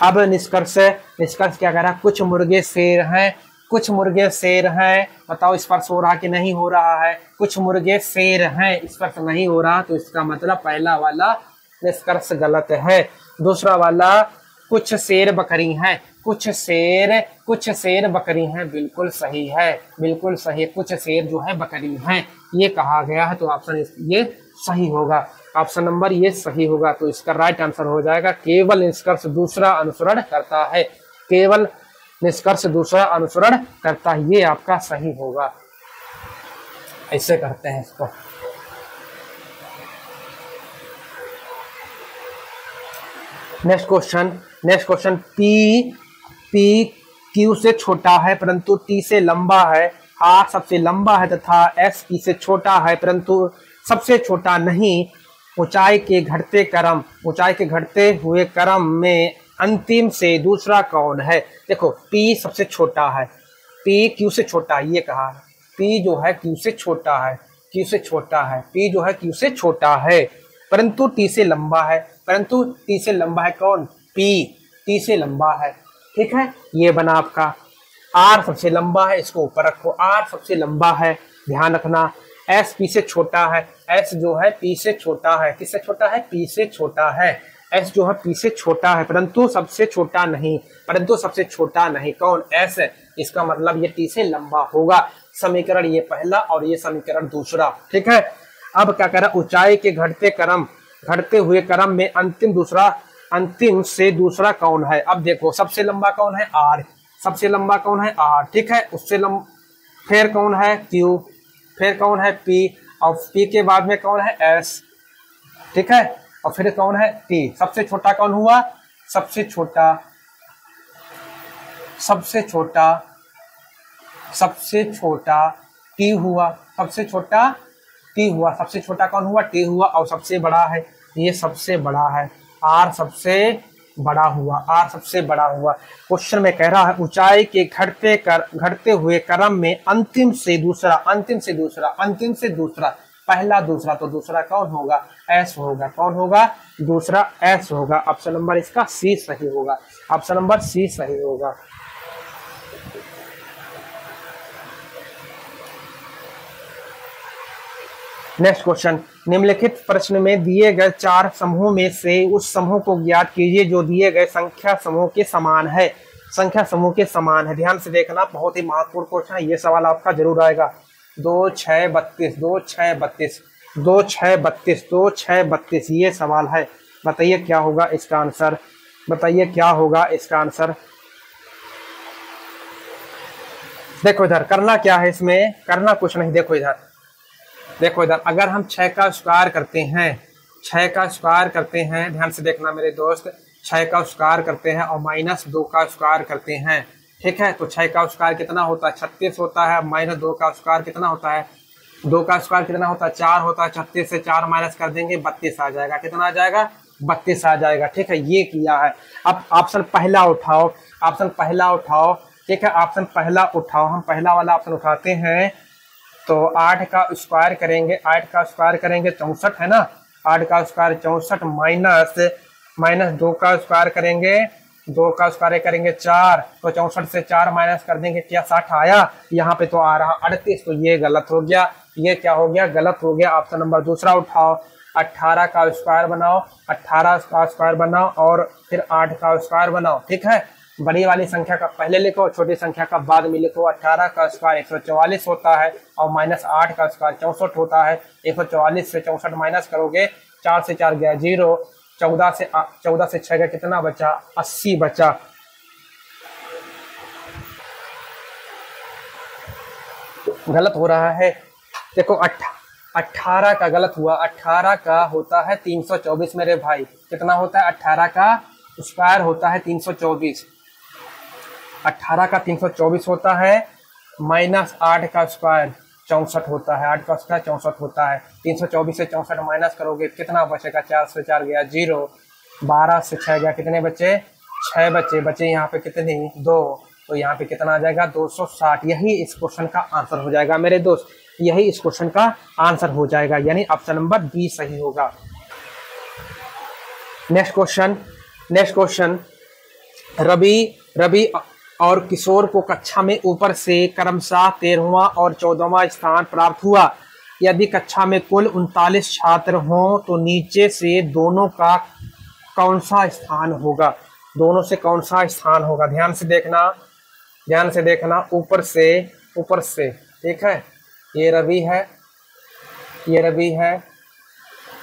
अब निष्कर्ष क्या कह रहा है? कुछ मुर्गे शेर हैं, कुछ मुर्गे शेर हैं। बताओ स्पर्श हो रहा कि नहीं हो रहा है? कुछ मुर्गे शेर हैं, स्पर्श नहीं हो रहा, तो इसका मतलब पहला वाला निष्कर्ष गलत है। दूसरा वाला कुछ शेर बकरी हैं, कुछ शेर बकरी हैं, बिल्कुल सही है, बिल्कुल सही। कुछ शेर जो है बकरी हैं, ये कहा गया है, तो ऑप्शन ये सही होगा, ऑप्शन नंबर ये सही होगा। तो इसका राइट आंसर हो जाएगा केवल निष्कर्ष दूसरा अनुसरण करता है, केवल निष्कर्ष दूसरा अनुसरण करता है, ये आपका सही होगा। ऐसे करते हैं इसको। नेक्स्ट क्वेश्चन, पी क्यू से छोटा है परंतु टी से लंबा है, आर सबसे लंबा है तथा एस पी से छोटा है परंतु सबसे छोटा नहीं। ऊंचाई के घटते हुए क्रम में अंतिम से दूसरा कौन है? देखो P सबसे छोटा है, P Q से छोटा है, ये कहा P जो है Q से छोटा है, Q से छोटा है, P जो है Q से छोटा है परंतु T से लंबा है, परंतु T से लंबा है कौन? P T से लंबा है, ठीक है। ये बना आपका। R सबसे लंबा है, इसको ऊपर रखो, R सबसे लंबा है, ध्यान रखना। S P से छोटा है, S जो है P से छोटा है, किससे छोटा है? P से छोटा है। S जो है P से छोटा है परंतु सबसे छोटा नहीं, परंतु सबसे छोटा नहीं कौन? S है, इसका मतलब ये T से लंबा होगा। समीकरण ये पहला और ये समीकरण दूसरा, ठीक है। अब क्या कह रहा है? ऊंचाई के घटते हुए क्रम में अंतिम से दूसरा कौन है? अब देखो सबसे लंबा कौन है? R, सबसे लंबा कौन है? R, ठीक है। उससे फिर कौन है? Q, फिर कौन है? P, और P के बाद में कौन है? S, ठीक है। और फिर कौन है? T। सबसे छोटा कौन हुआ? सबसे छोटा T हुआ, सबसे छोटा T हुआ, सबसे छोटा कौन हुआ? T हुआ। और सबसे बड़ा है, ये सबसे बड़ा है, R सबसे बड़ा हुआ, आर सबसे बड़ा हुआ। क्वेश्चन में कह रहा है ऊंचाई के घटते हुए क्रम में अंतिम से दूसरा, अंतिम से दूसरा, अंतिम से दूसरा, पहला दूसरा, तो दूसरा कौन होगा? एस होगा। कौन होगा? दूसरा एस होगा। ऑप्शन नंबर इसका सी सही होगा। ऑप्शन नंबर सी सही होगा। नेक्स्ट क्वेश्चन, निम्नलिखित प्रश्न में दिए गए 4 समूह में से उस समूह को ज्ञात कीजिए जो दिए गए संख्या समूह के समान है। संख्या समूह के समान है, ध्यान से देखना, बहुत ही महत्वपूर्ण क्वेश्चन है, ये सवाल आपका जरूर आएगा। 2 6 32, 2 6 32, 2 6 32, 2 6 32, ये सवाल है। बताइए क्या होगा इसका आंसर? बताइए क्या होगा इसका आंसर? देखो इधर करना क्या है, इसमें करना कुछ नहीं। देखो इधर, देखो इधर, अगर हम 6 का स्क्वायर करते हैं, 6 का स्क्वायर करते हैं, ध्यान से देखना मेरे दोस्त, 6 का स्क्वायर करते हैं और -2 का स्क्वायर करते हैं, ठीक है, तो 6 का स्क्वायर कितना होता है? 36 होता है। -2 का स्क्वायर कितना होता है? 2 का स्क्वायर कितना होता है? 4 होता है। 36 से 4 माइनस कर देंगे, 32 आ जाएगा। कितना आ जाएगा? 32 आ जाएगा, ठीक है, ये किया है। अब ऑप्शन पहला उठाओ, ऑप्शन पहला उठाओ, ठीक है, ऑप्शन पहला उठाओ। हम पहला वाला ऑप्शन उठाते हैं, तो 8 का स्क्वायर करेंगे, 8 का स्क्वायर करेंगे 64 है ना, 8 का स्क्वायर 64 माइनस 2 का स्क्वायर करेंगे, 2 का स्क्वायर करेंगे 4, तो 64 से 4 माइनस कर देंगे, क्या 60 आया? यहाँ पे तो आ रहा 38, तो ये गलत हो गया। ये क्या हो गया? गलत हो गया। ऑप्शन नंबर दूसरा उठाओ, 18 का स्क्वायर बनाओ, 18 का स्क्वायर बनाओ और फिर 8 का स्क्वायर बनाओ, ठीक है। बड़ी वाली संख्या का पहले लिखो, छोटी संख्या का बाद में लिखो। 18 का स्क्वायर 144 होता है और -8 का स्क्वायर 64 होता है। 144 से 64 माइनस करोगे, 4 से 4 गया 0, 14 से 6 गया कितना बचा? 80 बचा। गलत हो रहा है, देखो 18 का गलत हुआ। 18 का होता है 324 मेरे भाई। कितना होता है? 18 का स्क्वायर होता है 324। 18 का 324 होता है, -8 का स्क्वायर 64 होता है। 8 का स्क्वायर 64 होता है। 324 से 64 माइनस करोगे, कितना बचेगा? 4 से 4 गया 0, 12 से 6 गया, कितने बचे? 6 बचे यहाँ पे कितने? 2, तो यहाँ पे कितना आ जाएगा? 260। यही इस क्वेश्चन का आंसर हो जाएगा मेरे दोस्त, यही इस क्वेश्चन का आंसर हो जाएगा, यानी ऑप्शन नंबर बी सही होगा। नेक्स्ट क्वेश्चन, रवि और किशोर को कक्षा में ऊपर से क्रमशः 13वां और 14वां स्थान प्राप्त हुआ। यदि कक्षा में कुल 39 छात्र हों तो नीचे से दोनों का कौन सा स्थान होगा? दोनों से कौन सा स्थान होगा? ध्यान से देखना, ऊपर से, ठीक है, ये रवि है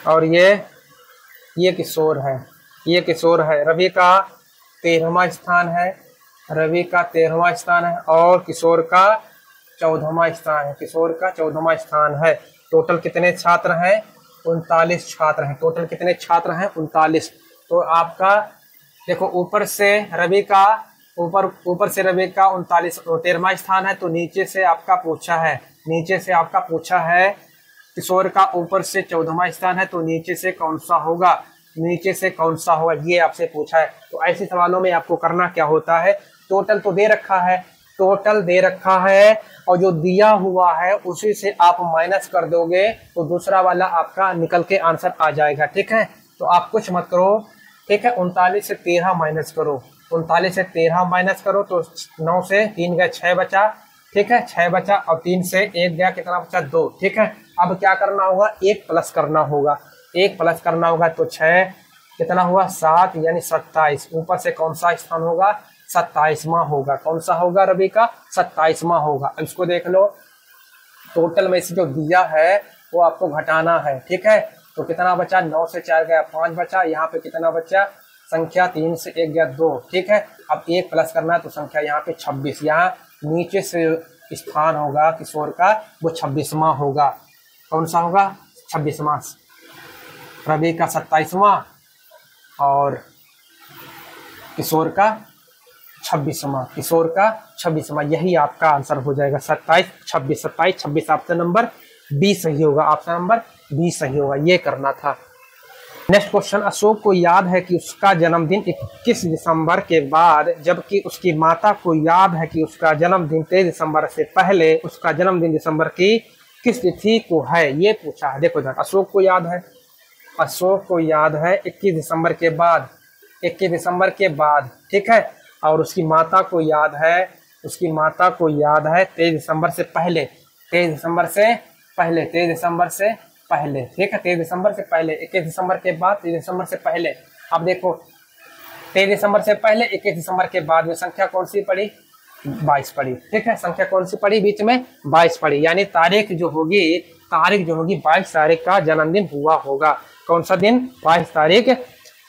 और ये किशोर है। रवि का 13वां स्थान है, और किशोर का 14वां स्थान है। टोटल कितने छात्र हैं? 39 छात्र हैं। टोटल कितने छात्र हैं? 39। तो आपका देखो, ऊपर से रवि का 13वां स्थान है, तो नीचे से आपका पूछा है किशोर का ऊपर से 14वां स्थान है, तो नीचे से कौन सा होगा? ये आपसे पूछा है। तो ऐसे सवालों में आपको करना क्या होता है? टोटल तो दे रखा है, और जो दिया हुआ है उसी से आप माइनस कर दोगे, तो दूसरा वाला आपका निकल के आंसर आ जाएगा, ठीक है। तो आप कुछ मत करो, ठीक है, 39 से 13 माइनस करो, 39 से 13 माइनस करो, तो 9 से 3 गया 6 बचा, ठीक है, 6 बचा, और 3 से 1 गया, कितना बचा? 2, ठीक है। अब क्या करना होगा? 1 प्लस करना होगा, तो 6 कितना हुआ? 7, यानी 27। ऊपर से कौन सा स्थान होगा? 27वां होगा। कौन सा होगा? रवि का 27वां होगा। अब इसको देख लो, टोटल में से जो दिया है वो आपको घटाना है, ठीक है। तो कितना बचा? 9 से 4 गया 5 बचा, यहाँ पे कितना बचा? संख्या 3 से 1 गया 2, ठीक है। अब 1 प्लस करना है, तो संख्या यहाँ पे 26, यहाँ नीचे से स्थान होगा किशोर का, वो 26वां होगा। कौन सा होगा? 26वां। रवि का 27वां और किशोर का 26वां, यही आपका आंसर हो जाएगा। 27, 26 ऑप्शन नंबर बी सही होगा, ये करना था। नेक्स्ट क्वेश्चन, अशोक को याद है कि उसका जन्मदिन 21 दिसंबर के बाद, जबकि उसकी माता को याद है कि उसका जन्मदिन 23 दिसंबर से पहले। उसका जन्मदिन दिसंबर की किस तिथि को है, ये पूछा है। देखो इधर अशोक को याद है, अशोक को याद है 21 दिसंबर के बाद, 21 दिसंबर के बाद, ठीक है। और उसकी माता को याद है, उसकी माता को याद है 23 दिसंबर से पहले, 23 दिसंबर से पहले, 23 दिसंबर से पहले, ठीक है। 23 दिसंबर से पहले, 21 दिसंबर के बाद, 23 दिसंबर से पहले। अब देखो 23 दिसंबर से पहले, 21 दिसंबर के बाद में संख्या कौन सी पड़ी, 22 पड़ी, ठीक है। संख्या कौन सी पड़ी बीच में, 22 पड़ी, यानी तारीख जो होगी 22 तारीख का जन्मदिन हुआ होगा। कौन सा दिन, 22 तारीख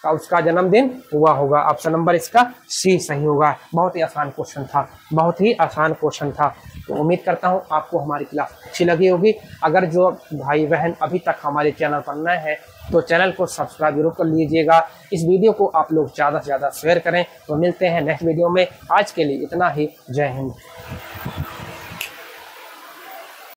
का उसका जन्मदिन हुआ होगा। ऑप्शन नंबर इसका सी सही होगा। बहुत ही आसान क्वेश्चन था, बहुत ही आसान क्वेश्चन था। तो उम्मीद करता हूँ आपको हमारी क्लास अच्छी लगी होगी। अगर जो भाई बहन अभी तक हमारे चैनल पर नए हैं तो चैनल को सब्सक्राइब जरूर कर लीजिएगा। इस वीडियो को आप लोग ज़्यादा से ज़्यादा शेयर करें। तो मिलते हैं नेक्स्ट वीडियो में। आज के लिए इतना ही। जय हिंद।